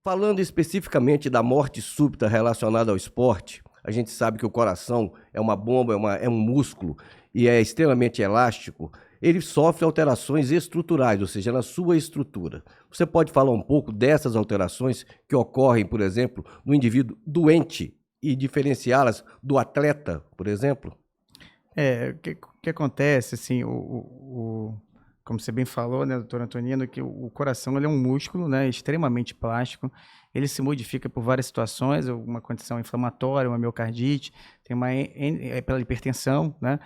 Falando especificamente da morte súbita relacionada ao esporte, a gente sabe que o coração é uma bomba, é um músculo e é extremamente elástico. Ele sofre alterações estruturais, ou seja, na sua estrutura. Você pode falar um pouco dessas alterações que ocorrem, por exemplo, no indivíduo doente e diferenciá-las do atleta, por exemplo? O que acontece, assim, como você bem falou, né, doutor Antonino, que o coração ele é um músculo, né, extremamente plástico, ele se modifica por várias situações, uma condição inflamatória, uma miocardite, tem pela hipertensão, né,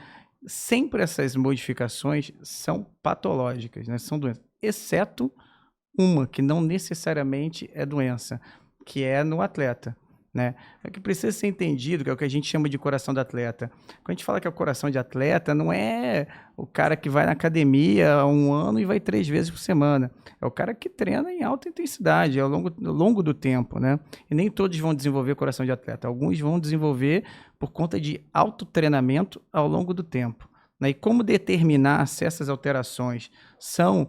sempre essas modificações são patológicas, né, são doenças, exceto uma que não necessariamente é doença, que é no atleta, né? O que precisa ser entendido, que é o que a gente chama de coração de atleta. Quando a gente fala que é o coração de atleta, não é o cara que vai na academia há um ano e vai 3 vezes por semana. É o cara que treina em alta intensidade, ao longo do tempo, né? E nem todos vão desenvolver coração de atleta. Alguns vão desenvolver por conta de autotreinamento ao longo do tempo, né? E como determinar se essas alterações são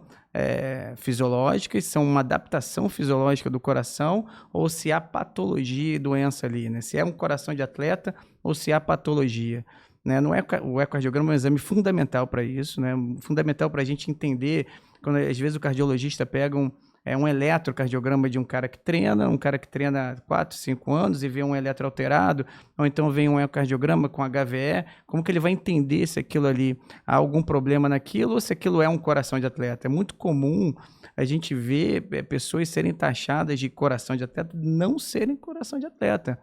fisiológicas, são uma adaptação fisiológica do coração, ou se há patologia e doença ali, né? Se é um coração de atleta ou se há patologia, né? Não é, o ecocardiograma é um exame fundamental para isso, né? Fundamental para a gente entender, quando às vezes o cardiologista pega um eletrocardiograma de um cara que treina há 4, 5 anos e vê um eletro alterado, ou então vem um ecocardiograma com HVE, como que ele vai entender se aquilo ali há algum problema naquilo ou se aquilo é um coração de atleta? É muito comum a gente ver pessoas serem taxadas de coração de atleta, não serem coração de atleta,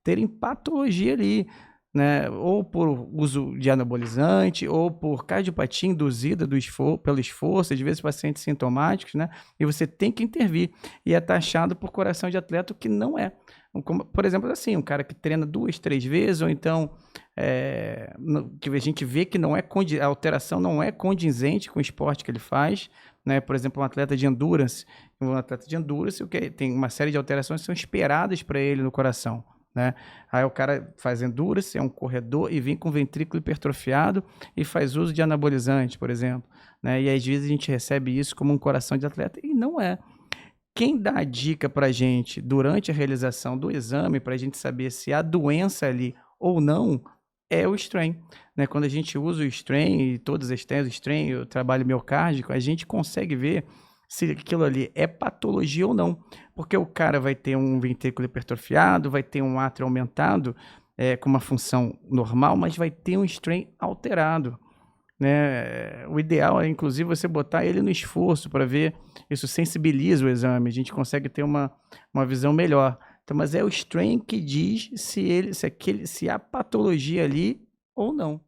terem patologia ali, né? Ou por uso de anabolizante, ou por cardiopatia induzida pelo esforço, às vezes pacientes sintomáticos, né? E você tem que intervir. E é taxado por coração de atleta, o que não é. Como, por exemplo, assim, um cara que treina 2, 3 vezes, ou então que a gente vê que não é a alteração não é condizente com o esporte que ele faz, né? Por exemplo, um atleta de endurance, o que tem uma série de alterações que são esperadas para ele no coração, né? Aí o cara faz endurance, é um corredor e vem com ventrículo hipertrofiado e faz uso de anabolizante, por exemplo, né? E às vezes a gente recebe isso como um coração de atleta e não é. Quem dá a dica para a gente durante a realização do exame, para a gente saber se há doença ali ou não, é o strain, né? Quando a gente usa o strain e todas as teses, o strain, o trabalho miocárdico, a gente consegue ver se aquilo ali é patologia ou não, porque o cara vai ter um ventrículo hipertrofiado, vai ter um átrio aumentado, com uma função normal, mas vai ter um strain alterado, né? O ideal é, inclusive, você botar ele no esforço para ver, isso sensibiliza o exame, a gente consegue ter uma visão melhor. Então, mas é o strain que diz se há patologia ali ou não.